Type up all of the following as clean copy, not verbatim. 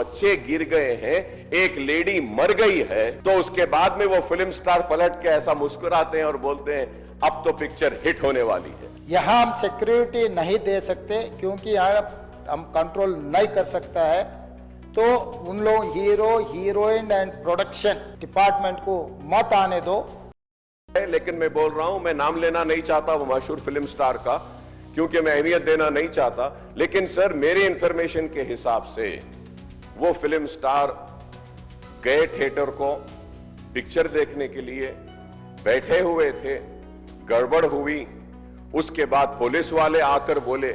बच्चे गिर गए हैं, एक लेडी मर गई है, तो उसके बाद में वो फिल्म स्टार पलट के ऐसा मुस्कुराते हैं और बोलते हैं अब तो पिक्चर हिट होने वाली है। यहाँ हम सिक्योरिटी नहीं दे सकते क्योंकि यहाँ हम कंट्रोल नहीं कर सकता है, तो उन लोग hero heroine and production department को मत आने दो। लेकिन मैं बोल रहा हूं, मैं नाम लेना नहीं चाहता वो मशहूर फिल्म स्टार का, क्योंकि मैं अहमियत देना नहीं चाहता, लेकिन सर मेरी इंफॉर्मेशन के हिसाब से वो फिल्म स्टार गए थिएटर को पिक्चर देखने के लिए, बैठे हुए थे, गड़बड़ हुई, उसके बाद पुलिस वाले आकर बोले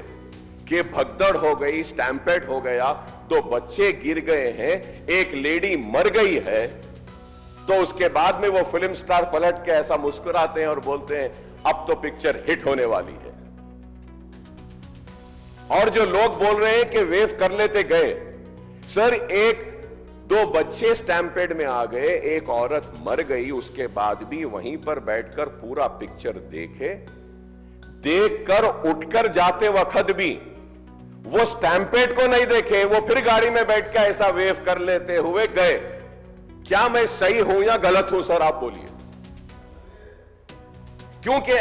कि भगदड़ हो गई, स्टैम्पेड हो गया, तो बच्चे गिर गए हैं, एक लेडी मर गई है, तो उसके बाद में वो फिल्म स्टार पलट के ऐसा मुस्कुराते हैं और बोलते हैं अब तो पिक्चर हिट होने वाली है। और जो लोग बोल रहे हैं कि वेव कर लेते गए, सर एक दो बच्चे स्टैम्पेड में आ गए, एक औरत मर गई, उसके बाद भी वहीं पर बैठकर पूरा पिक्चर देखकर उठकर जाते वक्त भी वो स्टैम्पेड को नहीं देखे, वो फिर गाड़ी में बैठ के ऐसा वेव कर लेते हुए गए। क्या मैं सही हूं या गलत हूं सर, आप बोलिए। क्योंकि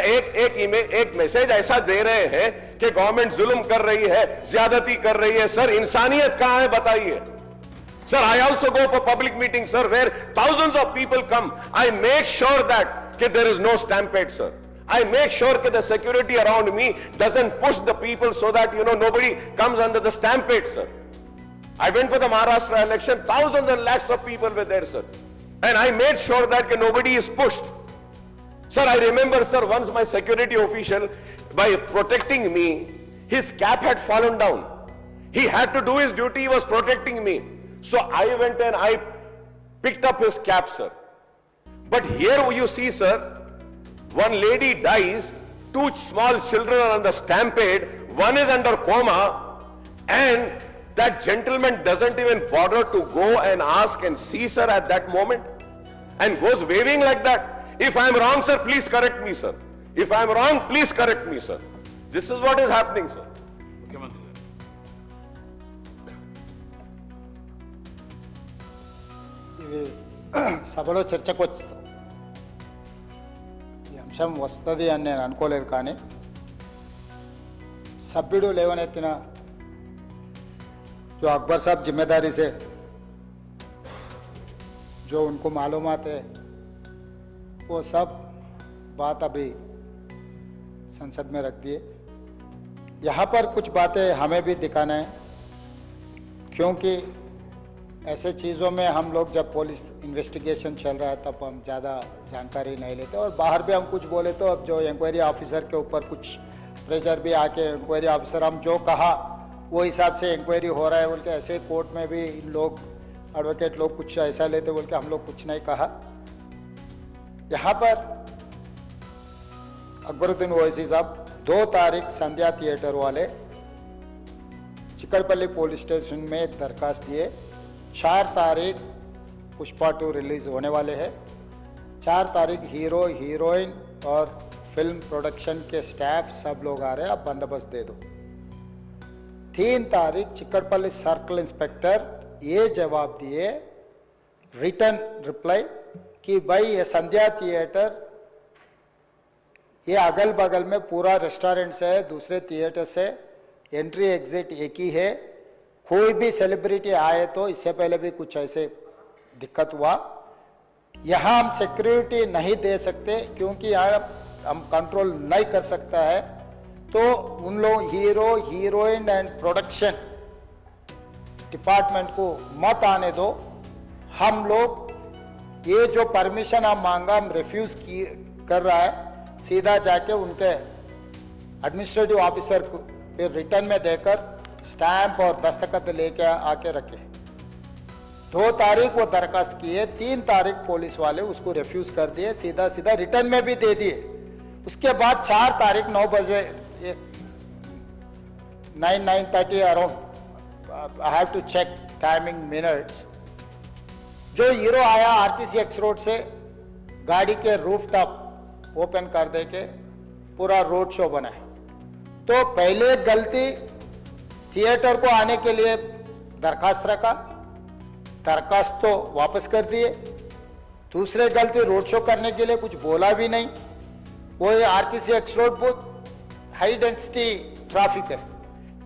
एक मैसेज ऐसा दे रहे हैं कि गवर्नमेंट जुल्म कर रही है, ज्यादती कर रही है। सर इंसानियत कहां है बताइए। Sir, I also go for public meetings, sir, where thousands of people come. I make sure that there is no stampede, sir. I make sure that the security around me doesn't push the people so that, nobody comes under the stampede, sir. I went for the Maharashtra election, thousands and lakhs of people were there, sir. And I made sure that nobody is pushed. Sir, I remember, sir, once my security official, by protecting me, his cap had fallen down. He had to do his duty, he was protecting me. So I went and I picked up his cap, sir. But here you see, sir, one lady dies, two small children are on the stampede, one is under coma, and that gentleman doesn't even bother to go and ask and see, sir, at that moment, and goes waving like that. If I am wrong, sir, please correct me, sir. If I am wrong, please correct me, sir. This is what is happening, sir. ఇది సభలో చర్చకు ఈ అంశం వస్తుంది అని నేను అనుకోలేదు, కానీ సభ్యుడు లేవనెత్తిన जो अकबर साहब जिम्मेदारी से जो उनको मालूमात है वो सब बात अभी संसद में रख दिए। यहाँ पर कुछ बातें हमें भी दिखाना है, क्योंकि ऐसे चीज़ों में हम लोग जब पुलिस इन्वेस्टिगेशन चल रहा है तब हम ज़्यादा जानकारी नहीं लेते, और बाहर भी हम कुछ बोले तो अब जो इंक्वायरी ऑफिसर के ऊपर कुछ प्रेशर भी आके इंक्वायरी ऑफिसर हम जो कहा वो हिसाब से इंक्वायरी हो रहा है बोल के, ऐसे कोर्ट में भी इन लोग एडवोकेट लोग कुछ ऐसा लेते बोल के हम लोग कुछ नहीं कहा। यहाँ पर अकबरुद्दीन ओवैसी साहब 2 तारीख संध्या थिएटर वाले चिकड़पल्ली पुलिस स्टेशन में एक दरखास्त दिए। 4 तारीख पुष्पा 2 रिलीज होने वाले हैं। 4 तारीख हीरो हीरोइन और फिल्म प्रोडक्शन के स्टाफ सब लोग आ रहे हैं, आप बंदोबस्त दे दो। 3 तारीख चिकड़पल्ली सर्कल इंस्पेक्टर ये जवाब दिए, रिटर्न रिप्लाई, कि भाई ये संध्या थिएटर ये अगल बगल में पूरा रेस्टोरेंट से है, दूसरे थिएटर से एंट्री एग्जिट एक ही है, कोई भी सेलिब्रिटी आए तो इससे पहले भी कुछ ऐसे दिक्कत हुआ। यहाँ हम सिक्योरिटी नहीं दे सकते क्योंकि यहाँ हम कंट्रोल नहीं कर सकता है, तो उन लोग hero heroine and production department को मत आने दो। हम लोग ये जो परमिशन हम मांगा हम रिफ्यूज कर रहा है, सीधा जाके उनके एडमिनिस्ट्रेटिव ऑफिसर को फिर रिटर्न में देकर स्टैंप और दस्तखत लेके आके रखे। 2 तारीख वो दरखास्त किए, 3 तारीख पुलिस वाले उसको रिफ्यूज कर दिए, सीधा सीधा रिटर्न में भी दे दिए। उसके बाद 4 तारीख 9 बजे 9:30 around, I have to check timing minutes, जो हीरो आया आरटीसी एक्स रोड से गाड़ी के रूफ टॉप ओपन कर दे के पूरा रोड शो बनाए। तो पहले गलती थिएटर को आने के लिए दरखास्त रखा, दरखास्त तो वापस कर दिए, दूसरे गलती रोड शो करने के लिए कुछ बोला भी नहीं। वो आरटीसी एक्स रोड बहुत हाई डेंसिटी ट्रैफिक है,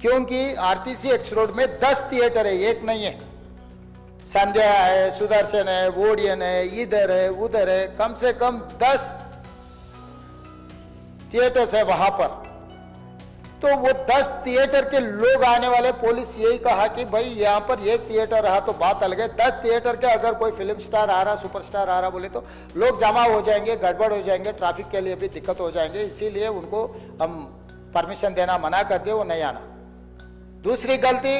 क्योंकि आरटीसी एक्स रोड में 10 थिएटर है, एक नहीं है। संध्या है, सुदर्शन है, वोडियन है, इधर है, उधर है, कम से कम 10 थिएटर्स है वहां पर। तो वो 10 थिएटर के लोग आने वाले, पुलिस यही कहा कि भाई यहाँ पर एक थिएटर रहा तो बात अलग है, 10 थिएटर के अगर कोई फिल्म स्टार आ रहा, सुपरस्टार आ रहा बोले तो लोग जमा हो जाएंगे, गड़बड़ हो जाएंगे, ट्रैफिक के लिए भी दिक्कत हो जाएंगे। इसीलिए उनको हम परमिशन देना मना कर दिए, वो नहीं आना। दूसरी गलती,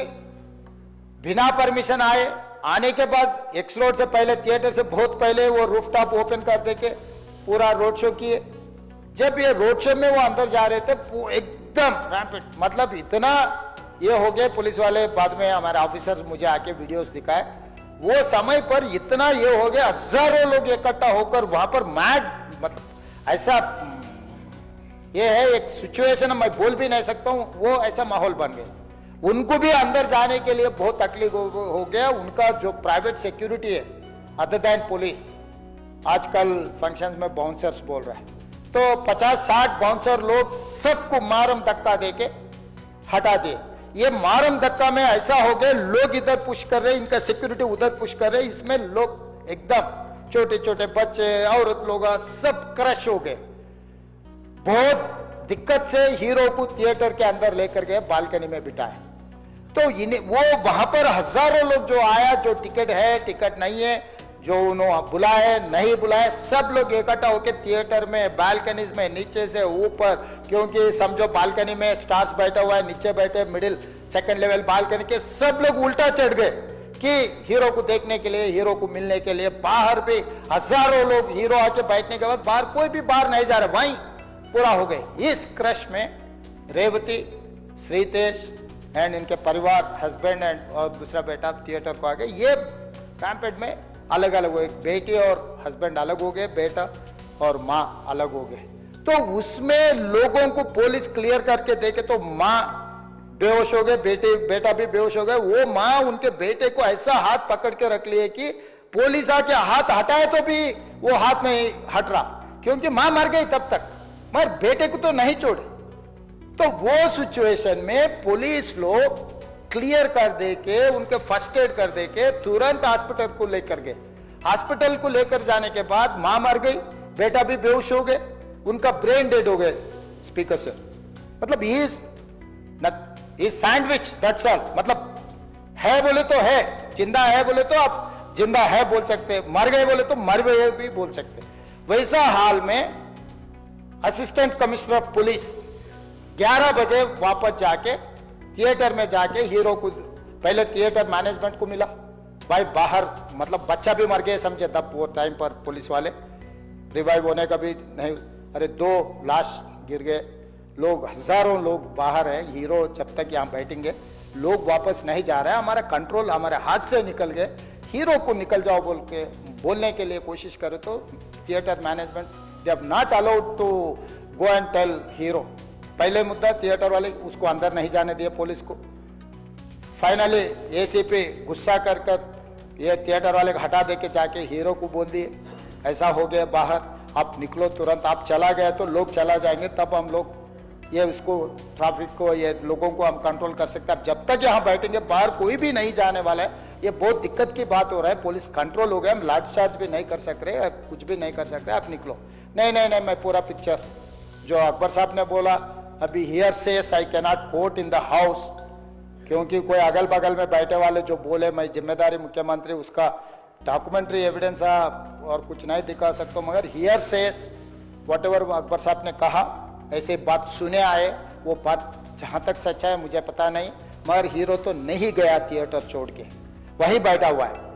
बिना परमिशन आने के बाद एक्स रोड से पहले, थिएटर से बहुत पहले वो रूफटॉप ओपन कर दे के पूरा रोड शो किए। जब ये रोड शो में वो अंदर जा रहे थे, एकदम रैंपिड, मतलब इतना ये हो गए पुलिस वाले, बाद में हमारे ऑफिसर्स मुझे आके वीडियोस दिखाए, वो समय पर इतना ये हो गया, हजारों लोग इकट्ठा होकर वहां पर मैड, मतलब ऐसा ये है एक सिचुएशन, मैं बोल भी नहीं सकता हूं, वो ऐसा माहौल बन गया। उनको भी अंदर जाने के लिए बहुत तकलीफ हो गया। उनका जो प्राइवेट सिक्योरिटी है अदर देन पुलिस, आजकल फंक्शंस में बाउंसर्स बोल रहा है, तो 50-60 बाउंसर लोग सबको मारम धक्का देके हटा दिए। ये मारम धक्का में ऐसा हो गया, लोग इधर पुश कर रहे, इनका सिक्योरिटी उधर पुश कर रहे, इसमें लोग एकदम छोटे छोटे बच्चे, औरत लोग सब क्रश हो गए। बहुत दिक्कत से हीरो को थिएटर के अंदर लेकर गए, बालकनी में बिठाए। तो वो वहां पर हजारों लोग जो आया, जो टिकट है, टिकट नहीं है, जो उन्होंने बुलाए नहीं बुलाए, सब लोग इकट्ठा होकर थिएटर में, बालकनीज में, नीचे से ऊपर, क्योंकि समझो बालकनी में स्टार्स बैठा हुआ है, नीचे बैठे मिडिल सेकंड लेवल बालकनी के सब लोग उल्टा चढ़ गए कि हीरो को देखने के लिए, हीरो को मिलने के लिए। बाहर भी हजारों लोग, हीरो आके बैठने के बाद बाहर कोई भी बाहर नहीं जा रहा, वहीं पूरा हो गए। इस क्रश में रेवती, श्रीतेश एंड इनके परिवार, हस्बैंड एंड और दूसरा बेटा थिएटर को आ गए। ये रैम्पेड में अलग अलग हुए, बेटी और हस्बैंड अलग हो गए, बेटा और माँ अलग हो गए। तो उसमें लोगों को पुलिस क्लियर करके देखे तो माँ बेहोश हो गए, बेटा भी बेहोश हो गए। वो माँ उनके बेटे को ऐसा हाथ पकड़ के रख लिए कि पुलिस आके हाथ हटाए तो भी वो हाथ नहीं हट रहा, क्योंकि माँ मर गई तब तक, मगर बेटे को तो नहीं छोड़े। तो वो सिचुएशन में पुलिस लोग क्लियर कर दे के, उनके फर्स्ट एड कर दे के तुरंत हॉस्पिटल को लेकर गए। हॉस्पिटल को लेकर जाने के बाद मां मर गई, बेटा भी बेहोश हो गए, उनका ब्रेन डेड हो गए। स्पीकर सर, मतलब ही सैंडविच, दैट्स ऑल। मतलब है बोले तो है, जिंदा है बोले तो आप जिंदा है बोल सकते, मर गए बोले तो मर गए भी बोल सकते। वैसा हाल में असिस्टेंट कमिश्नर ऑफ पुलिस 11 बजे वापस जाके थिएटर में जाके हीरो को, पहले थिएटर मैनेजमेंट को मिला, भाई बाहर मतलब बच्चा भी मर गया समझे, तब वो टाइम पर पुलिस वाले रिवाइव होने का भी नहीं। अरे 2 लाश गिर गए, लोग हजारों लोग बाहर है, हीरो जब तक यहाँ बैठेंगे, लोग वापस नहीं जा रहे हैं, हमारा कंट्रोल हमारे हाथ से निकल गए। हीरो को निकल जाओ बोल के बोलने के लिए कोशिश करे तो theatre management they have not allowed to go and tell hero. पहले मुद्दा थिएटर वाले उसको अंदर नहीं जाने दिए पुलिस को। फाइनली एसीपी गुस्सा कर ये थिएटर वाले को हटा दे के जाके हीरो को बोल दिए ऐसा हो गया, बाहर आप निकलो तुरंत, आप चला गया तो लोग चला जाएंगे, तब हम लोग ये उसको ट्रैफिक को, ये लोगों को हम कंट्रोल कर सकते हैं। जब तक यहाँ बैठेंगे बाहर कोई भी नहीं जाने वाला है। ये बहुत दिक्कत की बात हो रहा है, पुलिस कंट्रोल हो गया, हम लाठीचार्ज भी नहीं कर सक रहे, कुछ भी नहीं कर सक रहे, आप निकलो। नहीं नहीं नहीं, मैं पूरा पिक्चर जो अकबर साहब ने बोला, अभी here says I cannot quote in the house, क्योंकि कोई अगल बगल में बैठे वाले जो बोले मैं जिम्मेदारी मुख्यमंत्री, उसका डॉक्यूमेंट्री एविडेंस और कुछ नहीं दिखा सकता, मगर here says whatever Akbar साहब ने कहा ऐसे बात सुने आए, वो बात जहाँ तक सच्चा है मुझे पता नहीं, मगर हीरो तो नहीं गया थिएटर छोड़ के, वहीं बैठा हुआ है।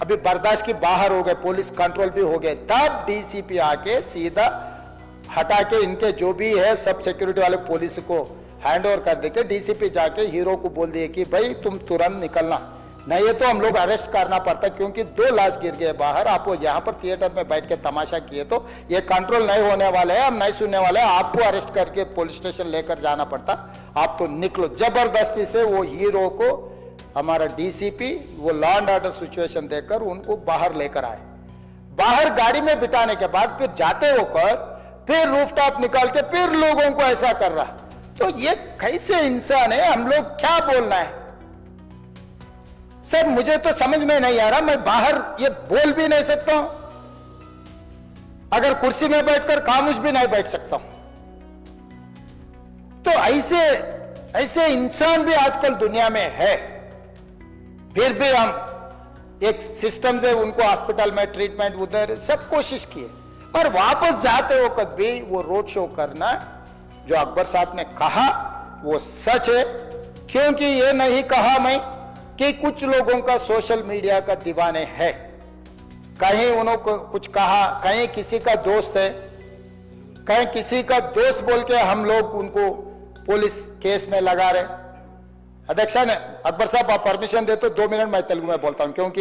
अभी बर्दाश्त की बाहर हो गए, पुलिस कंट्रोल भी हो गए, तब डीसीपी आके सीधा हटा के इनके जो भी है सब सिक्योरिटी वाले पुलिस को हैंड ओवर कर देके डीसीपी जाके हीरो को बोल दिए कि भाई तुम तुरंत निकलना, नहीं है तो हम लोग अरेस्ट करना पड़ता, क्योंकि 2 लाश गिर गए बाहर, आप यहाँ पर थिएटर में बैठ के तमाशा किए तो ये कंट्रोल नहीं होने वाले हैं, हम नहीं सुनने वाले हैं, आपको अरेस्ट करके पुलिस स्टेशन लेकर जाना पड़ता, आप तो निकलो। जबरदस्ती से वो हीरो को हमारा डीसीपी वो लॉ एंड ऑर्डर सिचुएशन देखकर उनको बाहर लेकर आए। बाहर गाड़ी में बिठाने के बाद फिर जाते होकर फिर रूफटॉप निकाल के फिर लोगों को ऐसा कर रहा। तो ये कैसे इंसान है? हम लोग क्या बोलना है सर? मुझे तो समझ में नहीं आ रहा। मैं बाहर ये बोल भी नहीं सकता हूं, अगर कुर्सी में बैठकर खामोश भी नहीं बैठ सकता हूं। तो ऐसे इंसान भी आजकल दुनिया में है। फिर भी हम एक सिस्टम से उनको हॉस्पिटल में ट्रीटमेंट उधर सब कोशिश किए, पर वापस जाते हो कभी वो रोड शो करना जो अकबर साहब ने कहा वो सच है। क्योंकि ये नहीं कहा मैं कि कुछ लोगों का सोशल मीडिया का दीवाने है, कहीं उन्होंने कुछ कहा, कहीं किसी का दोस्त है, कहीं किसी का दोस्त बोल के हम लोग उनको पुलिस केस में लगा रहे। अध्यक्ष ने अकबर साहब आप परमिशन दे तो 2 मिनट मैं तेलुगु में बोलता हूं, क्योंकि